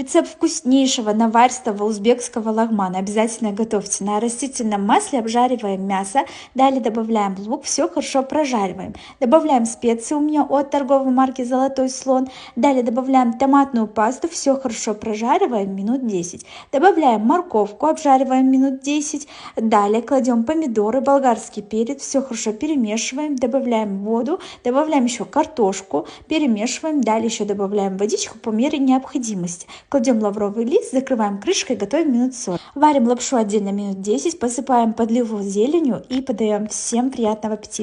Рецепт вкуснейшего наваристого узбекского лагмана. Обязательно готовьте. На растительном масле обжариваем мясо. Далее добавляем лук. Все хорошо прожариваем. Добавляем специи у меня от торговой марки «Золотой слон». Далее добавляем томатную пасту. Все хорошо прожариваем минут 10. Добавляем морковку. Обжариваем минут 10. Далее кладем помидоры, болгарский перец. Все хорошо перемешиваем. Добавляем воду. Добавляем еще картошку. Перемешиваем. Далее еще добавляем водичку по мере необходимости. Кладем лавровый лист, закрываем крышкой, готовим минут 40. Варим лапшу отдельно минут 10, посыпаем подливу зеленью и подаем. Всем приятного аппетита!